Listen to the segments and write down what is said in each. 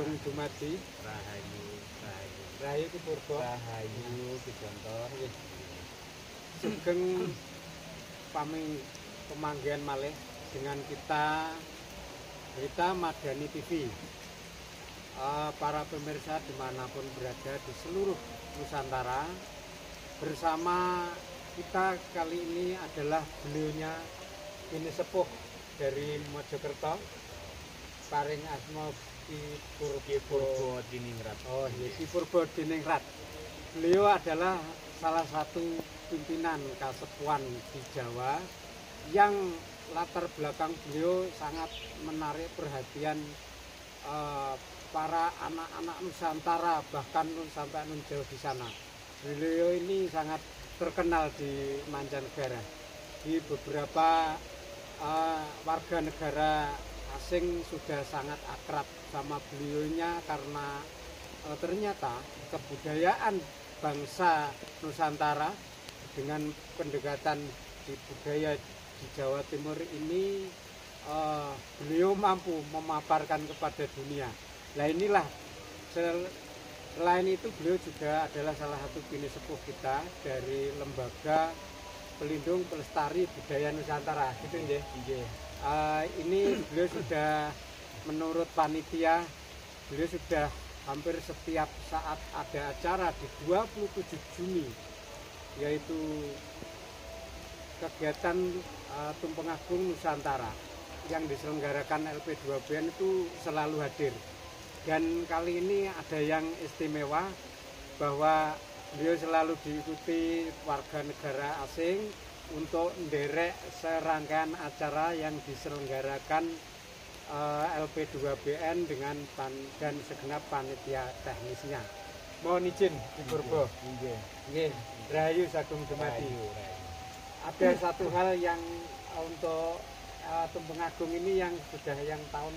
Sagung Dumadi. Rahayu, rahayu. Rahayu Ki Purba. Rahayu Ki Contoh. Sugeng pemanggihan malih dengan kita Berita Madani TV. Para pemirsa dimanapun berada di seluruh Nusantara, bersama kita kali ini adalah beliaunya Bini Sepuh dari Mojokerto, paring asma Ki Purba Diningrat. Oh iya, Ki Purba Diningrat. Beliau adalah salah satu pimpinan kasepuhan di Jawa yang latar belakang beliau sangat menarik perhatian para anak-anak Nusantara, bahkan sampai jauh di sana. Beliau ini sangat terkenal di mancanegara. Di beberapa warga negara asing sudah sangat akrab sama beliaunya karena ternyata kebudayaan bangsa Nusantara dengan pendekatan di budaya di Jawa Timur ini beliau mampu memaparkan kepada dunia. Nah inilah, selain itu beliau juga adalah salah satu bini sepuh kita dari Lembaga Pelindung Pelestari Budaya Nusantara, gitu ya. Ini beliau sudah, menurut panitia, beliau sudah hampir setiap saat ada acara di 27 Juni, yaitu kegiatan Tumpeng Agung Nusantara yang diselenggarakan LP2BN itu selalu hadir. Dan kali ini ada yang istimewa bahwa beliau selalu diikuti warga negara asing untuk menderek serangkaian acara yang diselenggarakan LP2BN dan segenap panitia teknisnya. Mohon izin Ki Purba. Nggih, Rahayu Sagung Dumadi. Ada satu hal yang untuk Tumpeng Agung ini yang sudah yang tahun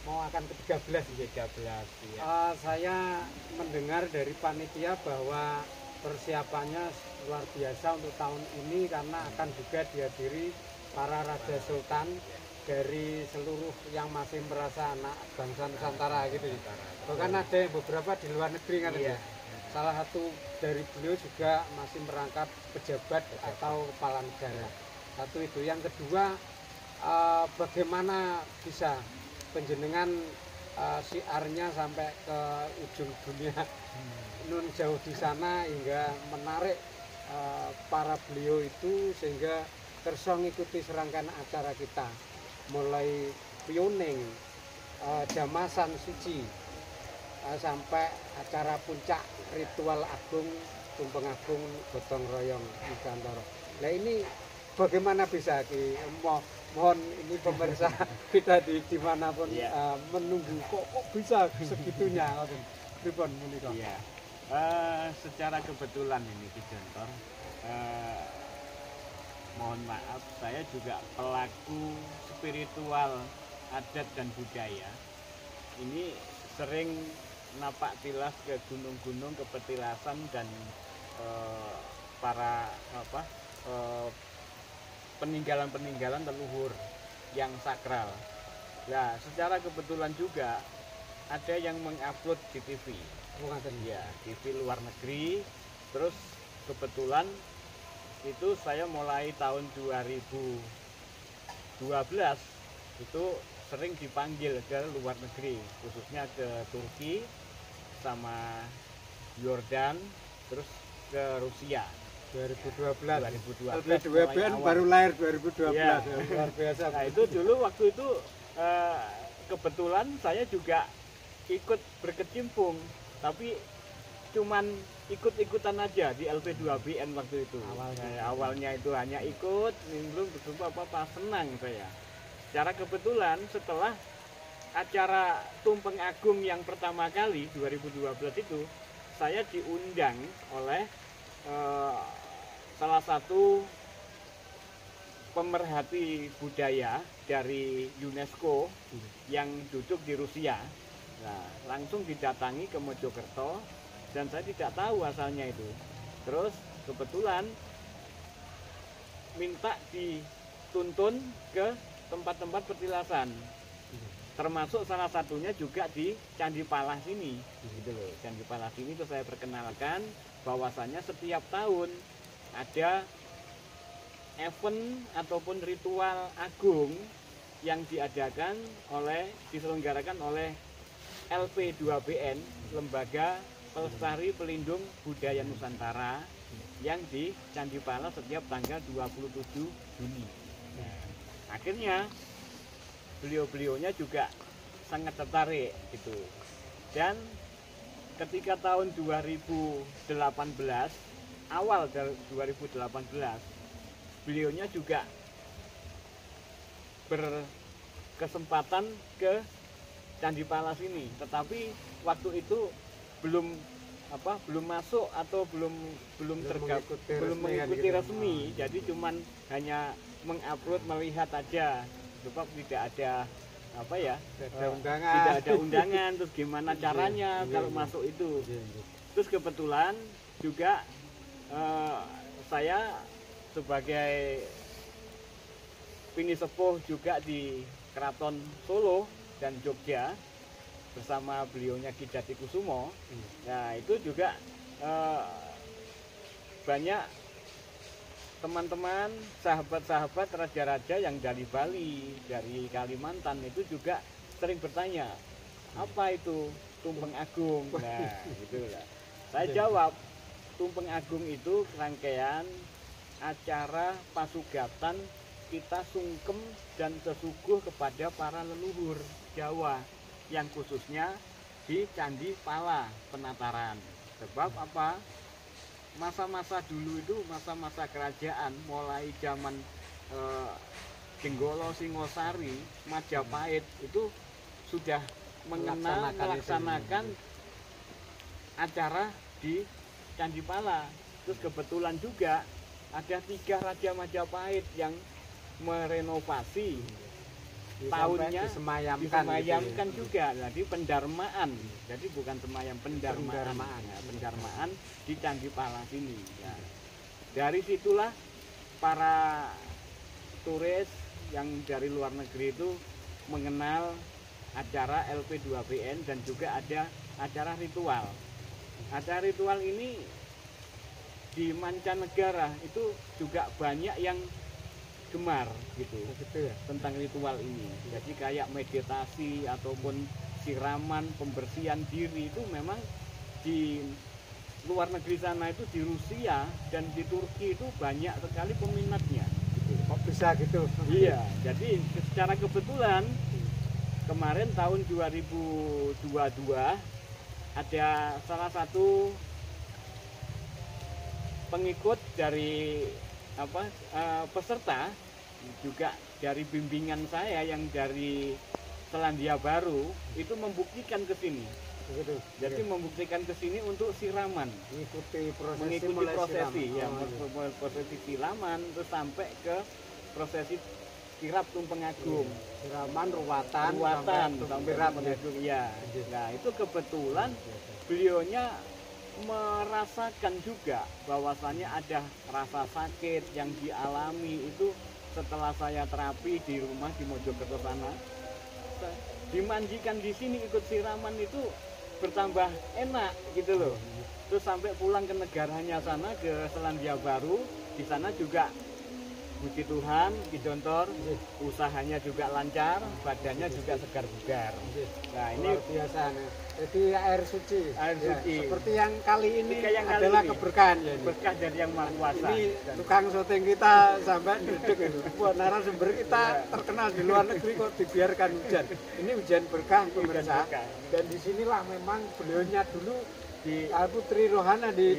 mau akan ke-13 ya. Saya mendengar dari panitia bahwa persiapannya luar biasa untuk tahun ini karena akan juga dihadiri para Raja Sultan dari seluruh yang masih merasa anak bangsa Nusantara gitu ya. Bahkan ada yang beberapa di luar negeri kan ya. Salah satu dari beliau juga masih merangkap pejabat atau kepala negara. Satu itu. Yang kedua, bagaimana bisa penjenengan siarnya sampai ke ujung dunia nun jauh di sana hingga menarik para beliau itu sehingga kersa ngikuti serangkaian acara kita, mulai pioning, jamasan suci, sampai acara puncak ritual agung Tumpeng Agung Gotong Royong Nusantara. Nah ini bagaimana bisa mohon ini pemirsa kita dimanapun menunggu kok bisa segitunya pripun menika. Iya. Secara kebetulan ini Ki Jontor, mohon maaf saya juga pelaku spiritual adat dan budaya. Ini sering napak tilas ke gunung-gunung, ke petilasan dan para peninggalan-peninggalan leluhur yang sakral. Nah, secara kebetulan juga ada yang mengupload di TV. Ya, TV luar negeri. Terus kebetulan itu saya mulai tahun 2012 itu sering dipanggil ke luar negeri, khususnya ke Turki sama Yordan, terus ke Rusia. 2012. LP2BN baru lahir 2012. Ya. Luar biasa. Nah itu dulu waktu itu kebetulan saya juga ikut berkecimpung, tapi cuman ikut-ikutan aja di LP2BN waktu itu. Awalnya itu hanya ikut, belum berjumpa apa-apa, senang saya. Secara kebetulan setelah acara Tumpeng Agung yang pertama kali 2012 itu, saya diundang oleh salah satu pemerhati budaya dari UNESCO yang duduk di Rusia. Nah, langsung didatangi ke Mojokerto dan saya tidak tahu asalnya itu. Terus kebetulan minta dituntun ke tempat-tempat petilasan. termasuk salah satunya juga di Candi Palas ini gitu loh. Candi Palas ini tuh saya perkenalkan bahwasannya setiap tahun ada event ataupun ritual agung yang diselenggarakan oleh LP2BN, Lembaga Pelestari Pelindung Budaya Nusantara, yang di Candi Palas setiap tanggal 27 Juni. Nah, akhirnya beliau-beliaunya juga sangat tertarik gitu. Dan ketika tahun 2018, awal dari 2018, beliaunya juga berkesempatan ke Candi Palas ini, tetapi waktu itu belum masuk atau belum mengikuti resmi, jadi cuman hanya mengupload, melihat aja, sebab tidak ada tidak ada undangan, terus gimana caranya kalau masuk itu. Terus kebetulan juga saya sebagai pini sepuh juga di Keraton Solo dan Jogja bersama beliaunya Ki Jatikusumo. Nah, itu juga banyak teman-teman, sahabat-sahabat raja-raja yang dari Bali, dari Kalimantan itu juga sering bertanya, apa itu Tumpeng Agung? Nah, gitulah. Saya jawab, Tumpeng Agung itu rangkaian acara pasugatan kita sungkem dan sesuguh kepada para leluhur Jawa, yang khususnya di Candi Pala Penataran. Sebab apa? Masa-masa dulu itu masa-masa kerajaan, mulai zaman Jenggolo, Singosari, Majapahit itu sudah melaksanakan acara di Candi Pala. Terus kebetulan juga ada 3 raja Majapahit yang merenovasi, tahunnya disemayamkan juga, jadi pendarmaan, jadi bukan semayam, pendarmaan. Ya, pendarmaan di Candi Palas ini. Ya. Dari situlah para turis yang dari luar negeri itu mengenal acara LP2BN dan juga ada acara ritual. Acara ritual ini di mancanegara itu juga banyak yang gemar gitu ya, tentang ritual ini. Jadi kayak meditasi ataupun siraman, pembersihan diri itu memang di luar negeri sana itu, di Rusia dan di Turki itu banyak sekali peminatnya gitu. Kok bisa gitu? Iya, jadi secara kebetulan kemarin tahun 2022 ada salah satu pengikut dari peserta juga dari bimbingan saya yang dari Selandia Baru itu membuktikan ke sini. Begitu. Jadi membuktikan ke sini untuk siraman, mengikuti prosesi ya, prosesi siraman, terus sampai ke prosesi kirap Tumpeng Agung, siraman, ruwatan sampai Tumpeng Agung ya. Nah, itu kebetulan beliaunya merasakan juga bahwasannya ada rasa sakit yang dialami itu setelah saya terapi di rumah di Mojokerto sana. Dimandikan di sini ikut siraman itu bertambah enak gitu loh. Terus sampai pulang ke negaranya sana, ke Selandia Baru, di sana juga puji Tuhan, Ki Jontor, usahanya juga lancar, badannya juga segar bugar. Nah, ini luar biasa nih. Jadi air suci. Air suci. Seperti yang kali ini adalah keberkahan ya. Berkah dari Yang Maha Kuasa. Ini tukang syuting kita sampai duduk itu. Buat narasumber kita terkenal di luar negeri kok dibiarkan hujan. Ini hujan berkah pemirsa. Dan disinilah memang beliaunya dulu di Putri Rohana di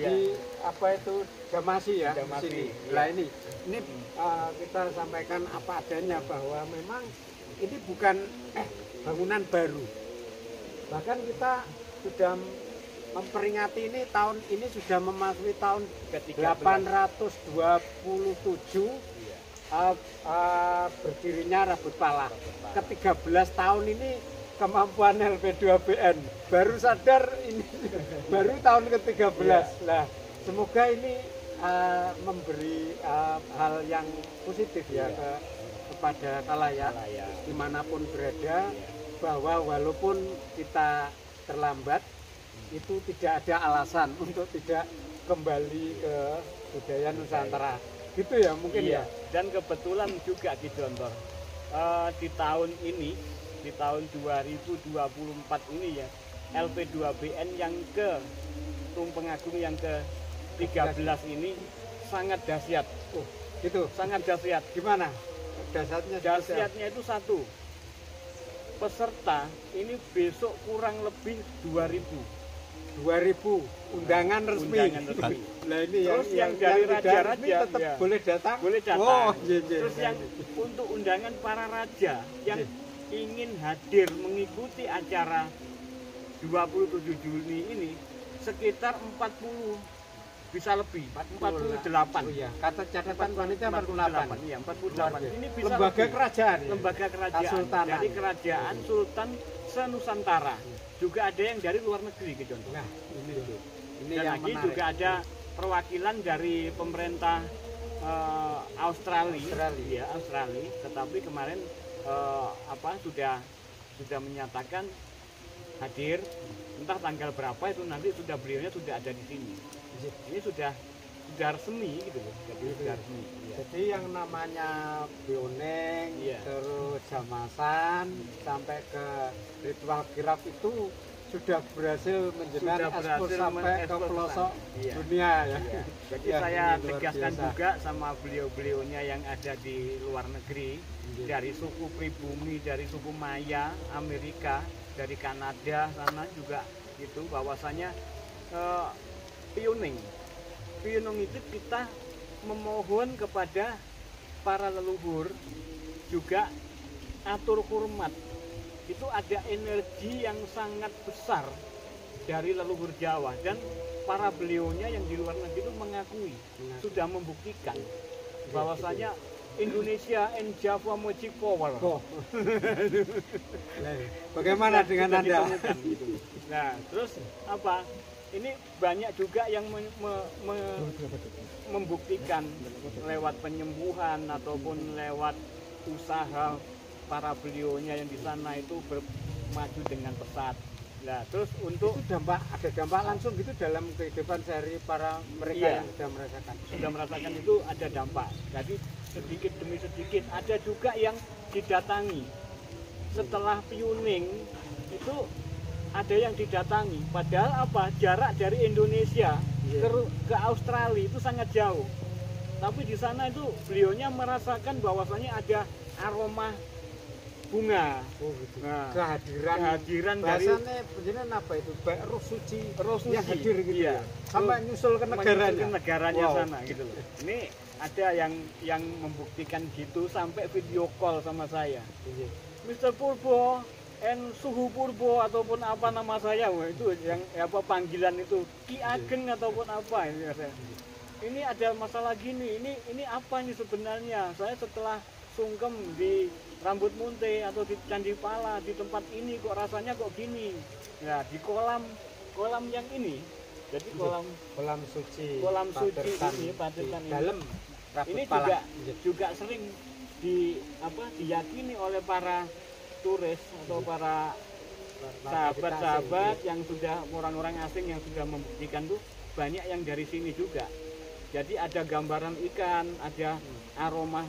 apa itu Jamasi ya, Jamasi, di sini. Iya. Nah ini kita sampaikan apa adanya bahwa memang ini bukan bangunan baru. Bahkan kita sudah memperingati ini tahun ini sudah memasuki tahun 827 berdirinya Rabut Pala. Ke-13 tahun ini kemampuan LP2BN baru sadar ini baru tahun ke-13. Nah, semoga ini memberi hal yang positif ya kepada khalayak dimanapun berada, bahwa walaupun kita terlambat itu tidak ada alasan untuk tidak kembali ke budaya Nusantara. Gitu ya mungkin iya. ya. Dan kebetulan juga Ki Jontor, di tahun ini, di tahun 2024 ini ya, LP2BN yang ke Tumpeng Agung yang ke-13 ini sangat dahsyat. Oh, gitu. Sangat dahsyat. Gimana? Dahsyatnya Dahsyatnya itu satu. Peserta ini besok kurang lebih 2000 undangan resmi. Undangan resmi. Nah ini Terus yang dari tidak raja-raja resmi tetap ya, boleh datang. boleh datang. Oh, iya, iya. Terus yang untuk undangan para raja yang ingin hadir mengikuti acara 27 Juni ini sekitar 40, bisa lebih 48. Oh iya, kata catatan wanita 48. Iya, 48. Ini bisa lembaga lebih. kerajaan. Ya? Lembaga kerajaan Kesultanan. dari kerajaan Sultan se-Nusantara. Juga ada yang dari luar negeri gitu. Nah, ini Dan yang lagi menarik. juga ada perwakilan dari pemerintah Australia. Ya, Australia. Tetapi kemarin sudah menyatakan hadir, entah tanggal berapa itu nanti beliaunya sudah ada di sini. Ini sudah resmi gitu loh. Jadi sudah resmi. Ya. Jadi yang namanya Bioneng, Iya. terus Jamasan sampai ke ritual kirap itu sudah berhasil menjenang ekspor sampai ke pelosok iya. dunia ya. Iya. Jadi Ya, saya ini luar tegaskan biasa. juga sama beliau-beliaunya yang ada di luar negeri, dari suku pribumi, dari suku Maya, Amerika, dari Kanada sana juga gitu, bahwasanya pioneng itu kita memohon kepada para leluhur juga atur hormat. Itu ada energi yang sangat besar dari leluhur Jawa, dan para beliaunya yang di luar negeri itu mengakui, sudah membuktikan bahwasanya Indonesia and Java Magic Power. Oh. Bagaimana Sudah dengan Anda? ditemukan, gitu. Nah, terus apa? Ini banyak juga yang membuktikan lewat penyembuhan ataupun lewat usaha para beliaunya yang di sana itu maju dengan pesat. Nah, terus untuk itu ada dampak langsung gitu dalam kehidupan sehari para mereka Iya. yang sudah merasakan. itu ada dampak. Jadi sedikit demi sedikit ada juga yang didatangi. Setelah pioning itu ada yang didatangi. Padahal apa? Jarak dari Indonesia ke Australia itu sangat jauh. Tapi di sana itu beliaunya merasakan bahwasanya ada aroma bunga. Oh, gitu. Nah, kehadiran dari bahasanya jenengan apa itu? Roh suci yang suci. hadir gitu. Iya. Sampai nyusul ke negaranya. Ke negaranya Wow. sana gitu loh. Ini ada yang membuktikan gitu sampai video call sama saya. Iya. Mr. Purbo Suhu Purbo ataupun apa nama saya, wah, itu yang panggilan itu Ki Ageng ataupun apa ini saya. Ini ada masalah gini, ini apa ini sebenarnya? Saya setelah sungkem di Rambut Munte atau di Candi Pala, di tempat ini kok rasanya kok gini. Nah, di kolam yang ini. Jadi kolam suci Padertan ini dalam ini juga sering diyakini oleh para turis atau para sahabat-sahabat yang sudah orang-orang asing yang sudah membuktikan tuh banyak yang dari sini juga. Jadi ada gambaran ikan, ada aroma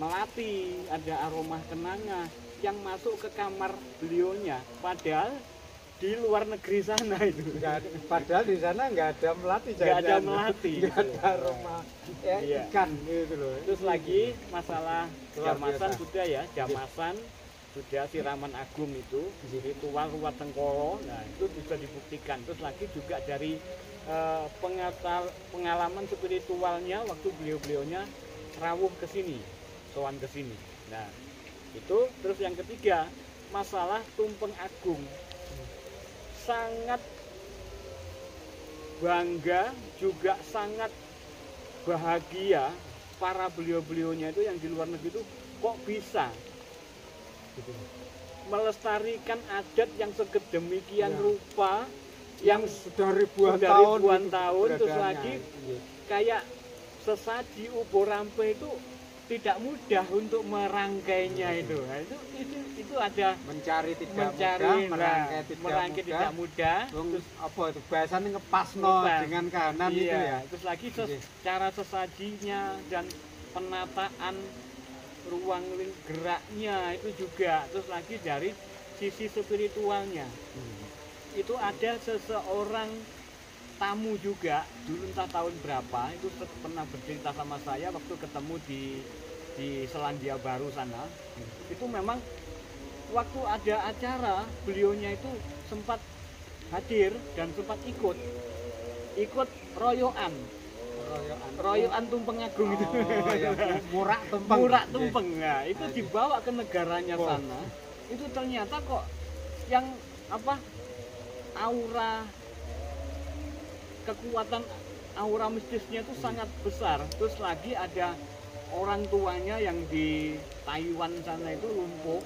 melati, ada aroma kenanga yang masuk ke kamar beliaunya. Padahal di luar negeri sana itu. Padahal di sana nggak ada melati. Nggak ada melati. Nggak ada aroma ikan gitu loh. Terus lagi masalah jamasan biasa. sudah ya, jamasan sudah siraman agung itu, ritual ruat tengkoro, nah itu bisa dibuktikan. Terus lagi juga dari pengalaman spiritualnya waktu beliau-beliaunya rawuh ke sini, sowan ke sini. Nah, itu terus yang ketiga, masalah tumpeng agung. Sangat bangga juga sangat bahagia para beliau-beliaunya itu yang di luar negeri itu kok bisa melestarikan adat yang sedemikian rupa yang sudah ribuan tahun terus lagi kayak sesaji ubo rampe itu tidak mudah untuk merangkainya itu. Nah, itu ada mencari tidak mencari, mudah, merangkai tidak mudah. Terus apa itu bahasanya ngepasno dengan kahanan iya, itu ya. Terus lagi cara sesajinya dan penataan ruang geraknya itu juga. Terus lagi dari sisi spiritualnya. Itu ada seseorang tamu juga dulu entah tahun berapa itu pernah bercerita sama saya waktu ketemu di Selandia Baru sana. Itu memang waktu ada acara beliaunya itu sempat hadir dan sempat ikut royoan Tumpeng Agung itu. Ya, murak tumpeng. Nah, itu dibawa ke negaranya sana. Itu ternyata kok yang kekuatan aura mistisnya itu sangat besar. Terus lagi ada orang tuanya yang di Taiwan sana itu lumpuh,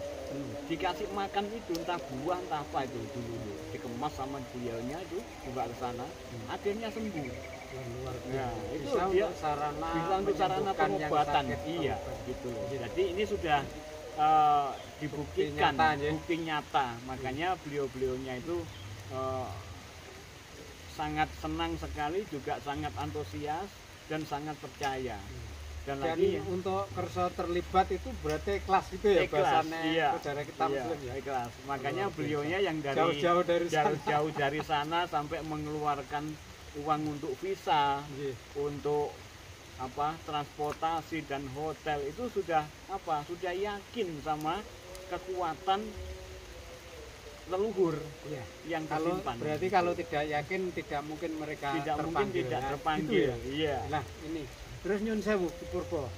dikasih makan itu entah buah entah apa itu dulu dikemas sama beliaunya itu dibawa ke sana, akhirnya sembuh. Nah, itu bisa dia untuk sarana pengobatan. Iya, gitu loh. Jadi ini sudah dibuktikan, bukti nyata. Makanya beliau-beliaunya itu sangat senang sekali, juga sangat antusias dan sangat percaya. Dan lagi untuk kerso terlibat itu berarti ikhlas gitu ya, bahasanya saudara kita Muslim ya. Ikhlas. Makanya beliaunya yang jauh-jauh dari sana sampai mengeluarkan uang untuk visa, untuk transportasi dan hotel itu sudah yakin sama kekuatan leluhur yang tersimpan. Berarti kalau tidak yakin tidak mungkin mereka terpanggil. Iya. Nah, ini terus nyun sewu Purbo,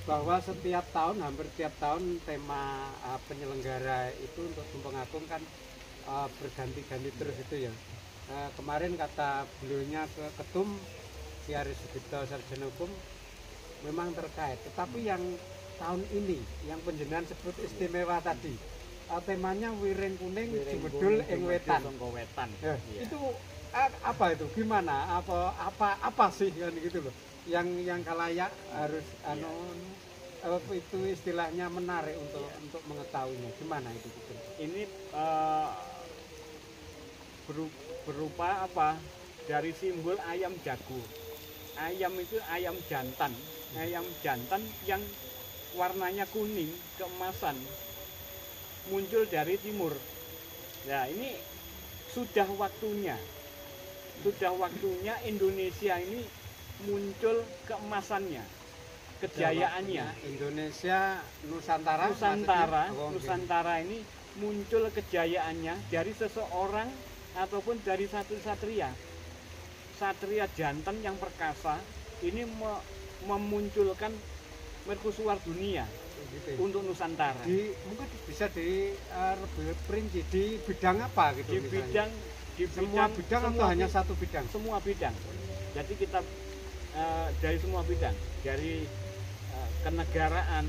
bahwa hampir setiap tahun tema penyelenggara itu untuk Tumpeng Agung kan berganti-ganti terus itu ya. Kemarin kata beliaunya ketum Si Aris Sugito Sarjana Hukum memang terkait, tetapi yang tahun ini yang penjenengan sebut istimewa tadi, temanya Wiring Kuning Jumedul ing Wetan. Itu apa itu? Gimana? Apa sih kan gitu loh. Yang kalayak harus itu istilahnya menarik untuk mengetahuinya. Gimana itu? Ini berupa dari simbol ayam jago. Ayam itu ayam jantan yang warnanya kuning keemasan, muncul dari timur. Nah, ini sudah waktunya Indonesia ini muncul keemasannya, kejayaannya. Satria Nusantara ini muncul kejayaannya dari seseorang ataupun dari satu satria jantan yang perkasa ini memunculkan mercusuar dunia untuk Nusantara. Mungkin bisa diperinci di bidang apa gitu? Semua bidang atau hanya satu bidang? Semua bidang. Jadi kita dari semua bidang, dari kenegaraan,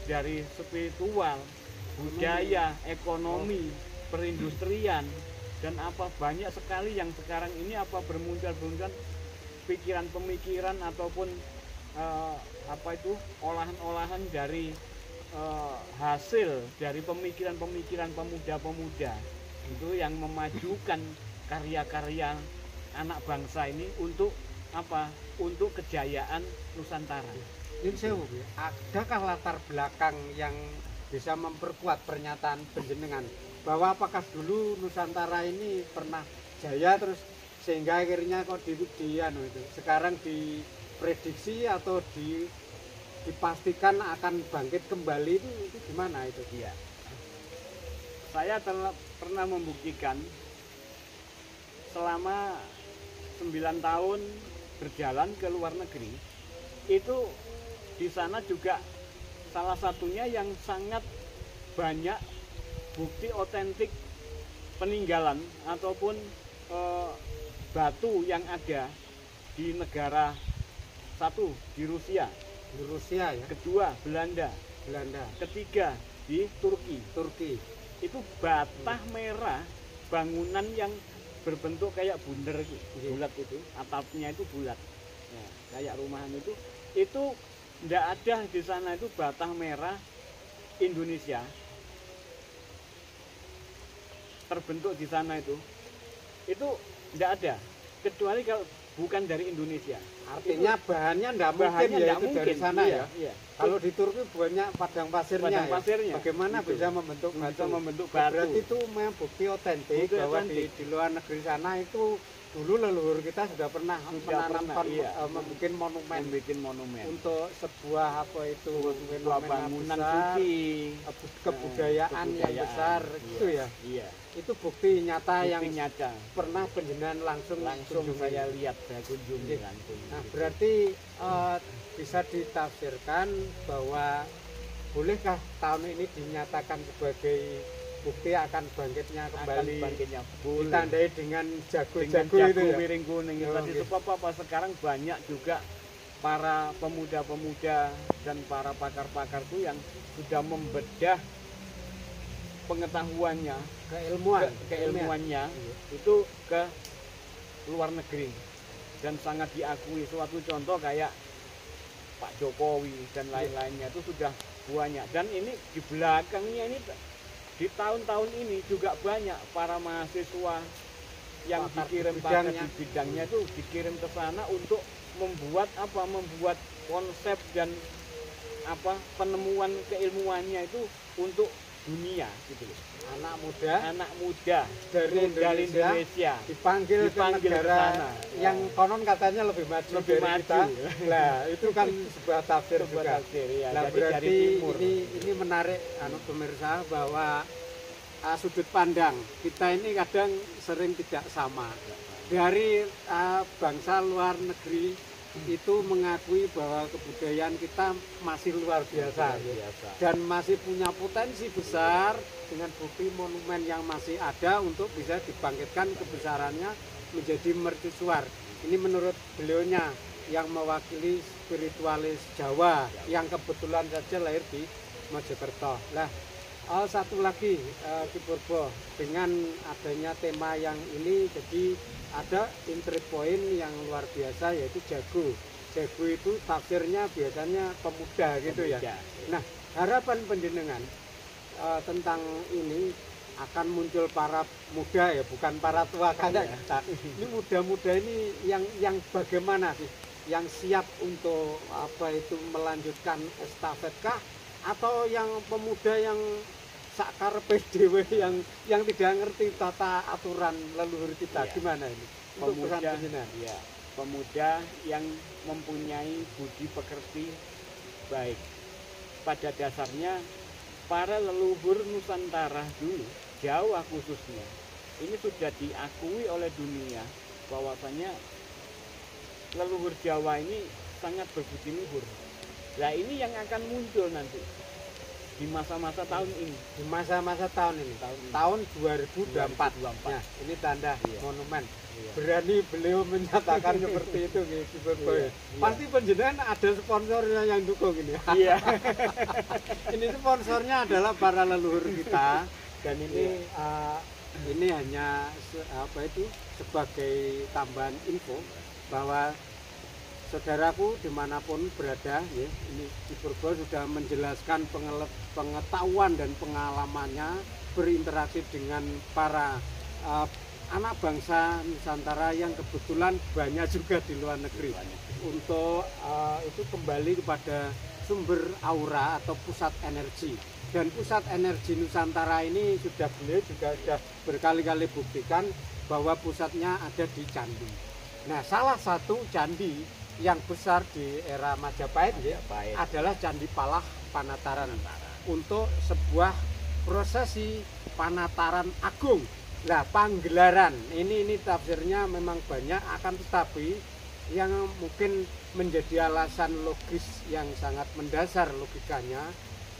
dari spiritual, budaya, ekonomi, perindustrian, dan banyak sekali yang sekarang ini bermunculan pikiran-pemikiran ataupun olahan-olahan dari hasil dari pemikiran-pemikiran pemuda-pemuda itu yang memajukan karya-karya anak bangsa ini untuk kejayaan Nusantara. Adakah latar belakang yang bisa memperkuat pernyataan penjenengan bahwa apakah dulu Nusantara ini pernah jaya terus sehingga akhirnya kok sekarang diprediksi atau dipastikan akan bangkit kembali itu gimana itu? Iya. Saya pernah membuktikan selama 9 tahun berjalan ke luar negeri, itu di sana juga salah satunya yang sangat banyak bukti otentik peninggalan ataupun batu yang ada di negara satu di Rusia ya. Kedua Belanda. Ketiga di Turki. Itu bata merah, bangunan yang berbentuk kayak bunder bulat itu, atapnya itu bulat. Nah, kayak rumahan itu Nggak ada di sana itu batang merah Indonesia terbentuk di sana itu nggak ada, kecuali kalau bukan dari Indonesia. Artinya bahannya nggak mungkin ya nggak itu mungkin dari sana iya, ya. iya. Kalau di Turki banyak padang pasirnya, Padang ya. pasirnya. Bagaimana Itu. bisa membentuk Bisa batu? membentuk batu. Berarti itu memang bukti otentik Bukti bahwa otentik. di luar negeri sana itu dulu leluhur kita sudah pernah menanamkan iya. membuat monumen Membikin monumen untuk sebuah apa itu sebuah fenomena bangunan besar, suci, kebudayaan yang besar gitu ya. Iya. Itu bukti nyata Bukti yang nyata. pernah penjenengan langsung kunjungi. Saya lihat, saya kunjungi Oke. langsung. Nah, berarti bisa ditafsirkan bahwa bolehkah tahun ini dinyatakan sebagai bukti akan bangkitnya kembali, bangkitnya boleh. ditandai dengan Dengan jago-jago jago itu ya. miring kuning itu Oh, tadi. oke. Sebab apa sekarang banyak juga para pemuda-pemuda dan para pakar-pakar itu yang sudah membedah pengetahuannya, Keilmuan, keilmuannya Iya. itu ke luar negeri dan sangat diakui. Suatu contoh kayak Pak Jokowi dan lain-lainnya itu sudah banyak. Dan ini di belakangnya ini di tahun-tahun ini juga banyak para mahasiswa yang Pakar dikirim di pakar bidangnya. di bidangnya itu dikirim ke sana untuk membuat konsep dan penemuan keilmuannya itu untuk dunia gitu loh. Anak muda dari Indonesia dipanggil ke ke negara sana. yang konon katanya lebih maju Lebih dari maju. kita. Nah, itu kan sebuah tafsir Sebuah juga. tafsir, ya. Nah, Jadi dari berarti timur. ini menarik pemirsa bahwa sudut pandang kita ini kadang sering tidak sama. Dari bangsa luar negeri itu mengakui bahwa kebudayaan kita masih luar biasa, dan masih punya potensi besar dengan bukti monumen yang masih ada untuk bisa dibangkitkan kebesarannya menjadi mercusuar. Ini menurut beliaunya yang mewakili spiritualis Jawa yang kebetulan saja lahir di Mojokerto. Nah, satu lagi Ki Purbo, dengan adanya tema yang ini jadi ada entry point yang luar biasa yaitu jago. Jago itu tafsirnya biasanya pemuda gitu ya. Nah, harapan panjenengan tentang ini akan muncul para muda ya, bukan para tua kayak kita. Ini muda-muda ini yang bagaimana sih? Yang siap untuk melanjutkan estafet kah? Atau yang pemuda yang sakar PDW yang tidak ngerti tata aturan leluhur kita, ya. Gimana ini? Untuk pesan panjenengan. Ya, pemuda yang mempunyai budi pekerti baik. Pada dasarnya para leluhur Nusantara dulu, Jawa khususnya, ini sudah diakui oleh dunia bahwasanya leluhur Jawa ini sangat berbudi luhur. Nah, ini yang akan muncul nanti di masa-masa tahun ini. Di masa-masa tahun ini. Tahun 2024. Nah, ini tanda monumen. Iya. Berani beliau menyatakan seperti itu gitu. Iya. Pasti penjenengan ada sponsornya yang dukung ini. Iya. Ini sponsornya adalah para leluhur kita, dan ini hanya sebagai tambahan info bahwa saudaraku dimanapun berada, ya, ini Ki Purbo sudah menjelaskan pengetahuan dan pengalamannya berinteraksi dengan para anak bangsa Nusantara yang kebetulan banyak juga di luar negeri. Untuk itu kembali kepada sumber aura atau pusat energi. Dan pusat energi Nusantara ini beliau juga sudah berkali-kali buktikan bahwa pusatnya ada di candi. Nah, salah satu candi yang besar di era Majapahit adalah Candi Palah Panataran untuk sebuah prosesi panataran agung. Nah, panggelaran ini tafsirnya memang banyak, akan tetapi yang mungkin menjadi alasan logis yang sangat mendasar logikanya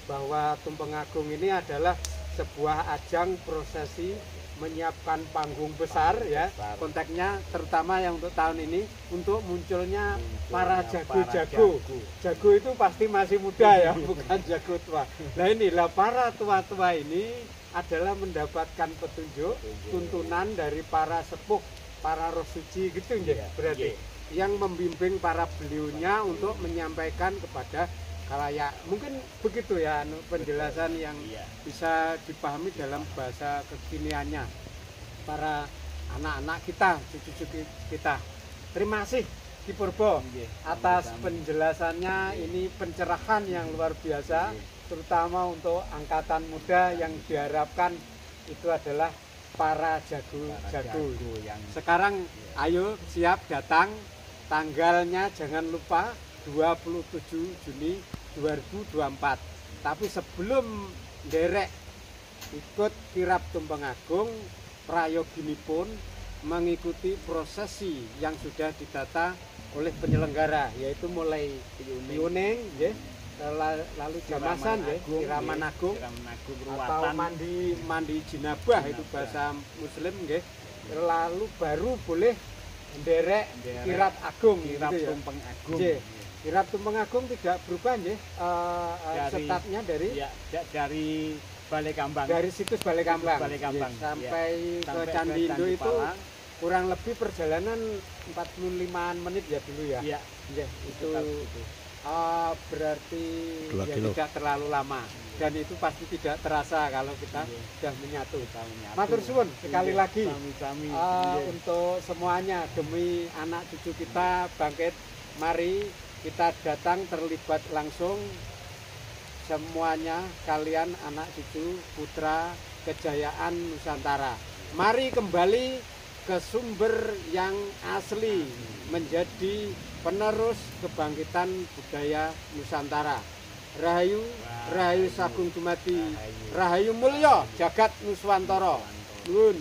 bahwa Tumpeng Agung ini adalah sebuah ajang prosesi menyiapkan panggung besar, ya, konteksnya terutama yang untuk tahun ini untuk munculnya para jago-jago. Jago itu pasti masih muda ya, bukan jago tua. Nah, inilah para tua-tua ini adalah mendapatkan petunjuk, tuntunan dari para sepuh, para roh suci gitu ya, berarti. yang membimbing para beliaunya untuk menyampaikan kepada khalayak. Mungkin begitu ya penjelasan yang bisa dipahami dalam bahasa kekiniannya para anak-anak kita, cucu-cucu kita. Terima kasih Ki Purbo atas penjelasannya. Ini pencerahan yang luar biasa, terutama untuk angkatan muda yang diharapkan itu adalah para jago-jago. Sekarang ayo siap datang, tanggalnya jangan lupa 27 Juni 2024. Tapi sebelum derek ikut kirab Tumpeng Agung, prayoginipun mengikuti prosesi yang sudah ditata oleh penyelenggara, yaitu mulai piuning, lalu jamasan, siraman agung, atau mandi jinabah, itu bahasa Muslim, lalu baru boleh menderek kirab agung, kirab Tumpeng Agung. Kirab Tumpeng Agung tidak berubah, setatnya dari Balai Kambang. Dari situs Balai Kambang, Sampai sampai ke Candi Indo itu kurang lebih perjalanan 45 menit ya dulu ya. Itu berarti tidak terlalu lama, dan itu pasti tidak terasa kalau kita sudah menyatu. Matur suwun sekali lagi untuk semuanya, demi anak cucu kita bangkit, mari kita datang terlibat langsung semuanya, kalian anak cucu putra kejayaan Nusantara. Mari kembali ke sumber yang asli, menjadi penerus kebangkitan budaya Nusantara. Rahayu, Rahayu Sagung Dumadi, Rahayu Mulya Jagat Nuswantara. Nuwun.